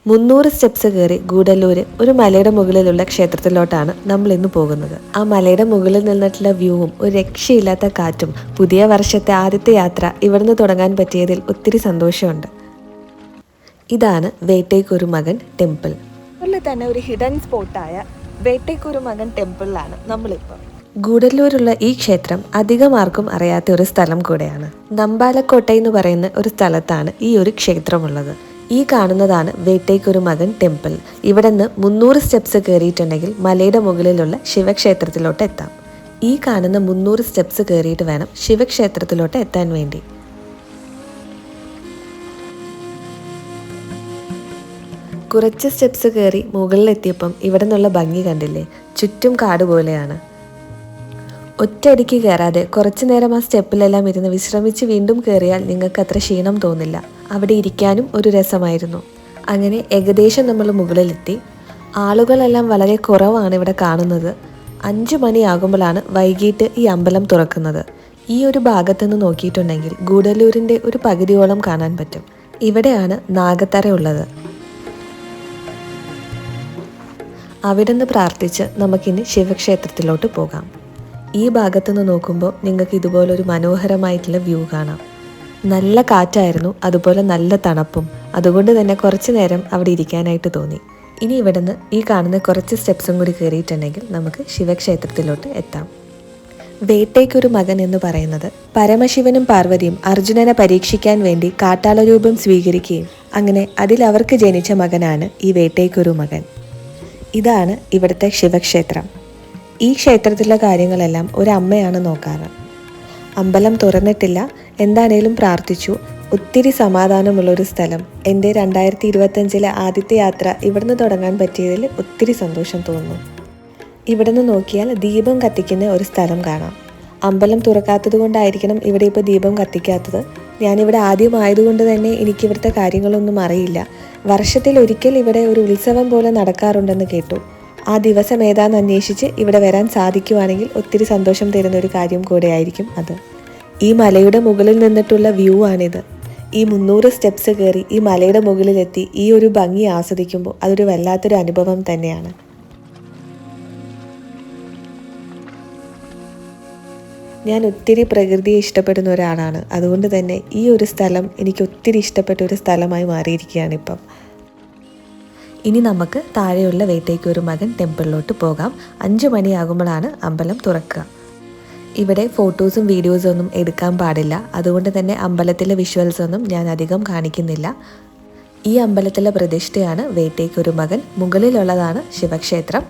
300 steps കയറി ഗൂഡല്ലൂര് ഒരു മലയുടെ മുകളിലുള്ള ക്ഷേത്രത്തിലോട്ടാണ് നമ്മൾ ഇന്ന് പോകുന്നത്. ആ മലയുടെ മുകളിൽ നിന്നിട്ടുള്ള വ്യൂവും ഒരു രക്ഷയില്ലാത്ത കാറ്റും പുതിയ വർഷത്തെ ആദ്യത്തെ യാത്ര ഇവിടുന്ന് തുടങ്ങാൻ പറ്റിയതിൽ ഒത്തിരി സന്തോഷമുണ്ട്. ഇതാണ് വേട്ടയ്ക്കൊരുമകൻ ടെമ്പിൾ. അതുപോലെ തന്നെ ഒരു ഹിഡൻ സ്പോട്ടായ വേട്ടയ്ക്കൊരുമകൻ ടെമ്പിളിലാണ് നമ്മളിപ്പോൾ. ഗൂഡല്ലൂരുള്ള ഈ ക്ഷേത്രം അധികം ആർക്കും അറിയാത്ത ഒരു സ്ഥലം കൂടെയാണ്. നമ്പാലക്കോട്ട എന്ന് പറയുന്ന ഒരു സ്ഥലത്താണ് ഈ ഒരു ക്ഷേത്രമുള്ളത്. ഈ കാണുന്നതാണ് വേട്ടയ്ക്കൊരുമകൻ ടെമ്പിൾ. ഇവിടെ നിന്ന് 300 സ്റ്റെപ്സ് കയറിയിട്ടുണ്ടെങ്കിൽ മലയുടെ മുകളിലുള്ള ശിവക്ഷേത്രത്തിലോട്ട് എത്താം. ഈ കാണുന്ന 300 സ്റ്റെപ്സ് കയറിയിട്ട് വേണം ശിവക്ഷേത്രത്തിലോട്ട് എത്താൻ വേണ്ടി. കുറച്ച് സ്റ്റെപ്സ് കയറി മുകളിലെത്തിയപ്പം ഇവിടെ നിന്നുള്ള ഭംഗി കണ്ടില്ലേ? ചുറ്റും കാട് പോലെയാണ്. ഒറ്റയടിക്ക് കയറാതെ കുറച്ചു നേരം ആ സ്റ്റെപ്പിലെല്ലാം ഇരുന്ന് വിശ്രമിച്ച് വീണ്ടും കയറിയാൽ നിങ്ങൾക്ക് അത്ര ക്ഷീണം തോന്നില്ല. അവിടെ ഇരിക്കാനും ഒരു രസമായിരുന്നു. അങ്ങനെ ഏകദേശം നമ്മൾ മുകളിലെത്തി. ആളുകളെല്ലാം വളരെ കുറവാണ് ഇവിടെ കാണുന്നത്. 5 മണിയാകുമ്പോഴാണ് വൈകിട്ട് ഈ അമ്പലം തുറക്കുന്നത്. ഈ ഒരു ഭാഗത്തു നിന്ന് നോക്കിയിട്ടുണ്ടെങ്കിൽ ഗൂഡല്ലൂരിൻ്റെ ഒരു പകുതിയോളം കാണാൻ പറ്റും. ഇവിടെയാണ് നാഗത്തറ ഉള്ളത്. അവിടെ നിന്ന് പ്രാർത്ഥിച്ച് നമുക്കിനി ശിവക്ഷേത്രത്തിലോട്ട് പോകാം. ഈ ഭാഗത്തുനിന്ന് നോക്കുമ്പോൾ നിങ്ങൾക്ക് ഇതുപോലൊരു മനോഹരമായിട്ടുള്ള വ്യൂ കാണാം. നല്ല കാറ്റായിരുന്നു, അതുപോലെ നല്ല തണുപ്പും. അതുകൊണ്ട് തന്നെ കുറച്ച് നേരം അവിടെ ഇരിക്കാനായിട്ട് തോന്നി. ഇനി ഇവിടുന്ന് ഈ കാണുന്ന കുറച്ച് സ്റ്റെപ്സും കൂടി കയറിയിട്ടുണ്ടെങ്കിൽ നമുക്ക് ശിവക്ഷേത്രത്തിലോട്ട് എത്താം. വേട്ടയ്ക്കൊരുമകൻ എന്ന് പറയുന്നത് പരമശിവനും പാർവതിയും അർജുനനെ പരീക്ഷിക്കാൻ വേണ്ടി കാട്ടാള രൂപം സ്വീകരിക്കുകയും അങ്ങനെ അതിൽ അവർക്ക് ജനിച്ച മകനാണ് ഈ വേട്ടയ്ക്കൊരുമകൻ. ഇതാണ് ഇവിടുത്തെ ശിവക്ഷേത്രം. ഈ ക്ഷേത്രത്തിലെ കാര്യങ്ങളെല്ലാം ഒരമ്മയാണ് നോക്കാറ്. അമ്പലം തുറന്നിട്ടില്ല, എന്താണേലും പ്രാർത്ഥിച്ചു. ഒത്തിരി സമാധാനമുള്ളൊരു സ്ഥലം. എൻ്റെ 2025 ആദ്യത്തെ യാത്ര ഇവിടുന്ന് തുടങ്ങാൻ പറ്റിയതിൽ ഒത്തിരി സന്തോഷം തോന്നുന്നു. ഇവിടുന്ന് നോക്കിയാൽ ദീപം കത്തിക്കുന്ന ഒരു സ്ഥലം കാണാം. അമ്പലം തുറക്കാത്തത് കൊണ്ടായിരിക്കണം ഇവിടെ ഇപ്പോൾ ദീപം കത്തിക്കാത്തത്. ഞാനിവിടെ ആദ്യമായതുകൊണ്ട് തന്നെ എനിക്കിവിടുത്തെ കാര്യങ്ങളൊന്നും അറിയില്ല. വർഷത്തിലൊരിക്കൽ ഇവിടെ ഒരു ഉത്സവം പോലെ നടക്കാറുണ്ടെന്ന് കേട്ടു. ആ ദിവസം ഏതാണെന്ന് അന്വേഷിച്ച് ഇവിടെ വരാൻ സാധിക്കുവാണെങ്കിൽ ഒത്തിരി സന്തോഷം തരുന്ന ഒരു കാര്യം കൂടെയായിരിക്കും അത്. ഈ മലയുടെ മുകളിൽ നിന്നിട്ടുള്ള വ്യൂ ആണിത്. ഈ 300 സ്റ്റെപ്സ് കയറി ഈ മലയുടെ മുകളിലെത്തി ഈ ഒരു ഭംഗി ആസ്വദിക്കുമ്പോൾ അതൊരു വല്ലാത്തൊരു അനുഭവം തന്നെയാണ്. ഞാൻ ഒത്തിരി പ്രകൃതിയെ ഇഷ്ടപ്പെടുന്ന ഒരാളാണ്. അതുകൊണ്ട് തന്നെ ഈ ഒരു സ്ഥലം എനിക്ക് ഒത്തിരി ഇഷ്ടപ്പെട്ട ഒരു സ്ഥലമായി മാറിയിരിക്കുകയാണ് ഇപ്പം. ഇനി നമുക്ക് താഴെയുള്ള വേട്ടയ്ക്കൊരുമകൻ ടെമ്പിളിലോട്ട് പോകാം. 5 മണിയാകുമ്പോഴാണ് അമ്പലം തുറക്കുക. ഇവിടെ ഫോട്ടോസും വീഡിയോസും ഒന്നും എടുക്കാൻ പാടില്ല. അതുകൊണ്ട് തന്നെ അമ്പലത്തിലെ വിഷ്വൽസ് ഒന്നും ഞാൻ അധികം കാണിക്കുന്നില്ല. ഈ അമ്പലത്തിലെ പ്രതിഷ്ഠയാണ് വേട്ടയ്ക്കൊരുമകൻ. മുകളിലുള്ളതാണ് ശിവക്ഷേത്രം.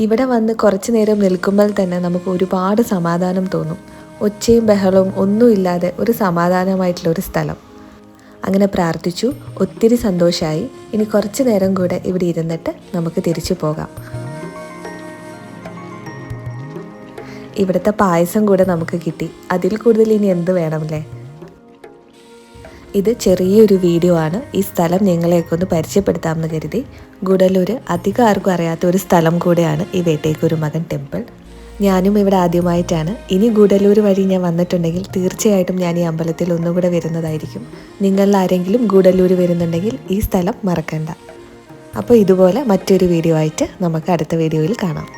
ഇവിടെ വന്ന് കുറച്ച് നേരം നിൽക്കുമ്പോൾ തന്നെ നമുക്ക് ഒരുപാട് സമാധാനം തോന്നും. ഒച്ചയും ബഹളവും ഒന്നുമില്ലാതെ ഒരു സമാധാനമായിട്ടുള്ളൊരു സ്ഥലം. അങ്ങനെ പ്രാർത്ഥിച്ചു, ഒത്തിരി സന്തോഷമായി. ഇനി കുറച്ച് നേരം കൂടെ ഇവിടെ ഇരുന്നിട്ട് നമുക്ക് തിരിച്ചു പോകാം. ഇവിടുത്തെ പായസം കൂടെ നമുക്ക് കിട്ടി. അതിൽ കൂടുതൽ ഇനി എന്ത് വേണമല്ലേ? ഇത് ചെറിയൊരു വീഡിയോ ആണ്. ഈ സ്ഥലം നിങ്ങളെയൊക്കെ ഒന്ന് പരിചയപ്പെടുത്താമെന്ന് കരുതി. ഗൂഡല്ലൂർ അധികം ആർക്കും അറിയാത്ത ഒരു സ്ഥലം കൂടെയാണ് ഈ വേട്ടയ്ക്കൊരുമകൻ ടെമ്പിൾ. ഞാനും ഇവിടെ ആദ്യമായിട്ടാണ്. ഇനി ഗൂഡല്ലൂർ വഴി ഞാൻ വന്നിട്ടുണ്ടെങ്കിൽ തീർച്ചയായിട്ടും ഞാൻ ഈ അമ്പലത്തിൽ ഒന്നുകൂടെ വരുന്നതായിരിക്കും. നിങ്ങളിൽ ആരെങ്കിലും ഗൂഡല്ലൂർ വരുന്നുണ്ടെങ്കിൽ ഈ സ്ഥലം മറക്കണ്ട. അപ്പോൾ ഇതുപോലെ മറ്റൊരു വീഡിയോ ആയിട്ട് നമുക്ക് അടുത്ത വീഡിയോയിൽ കാണാം.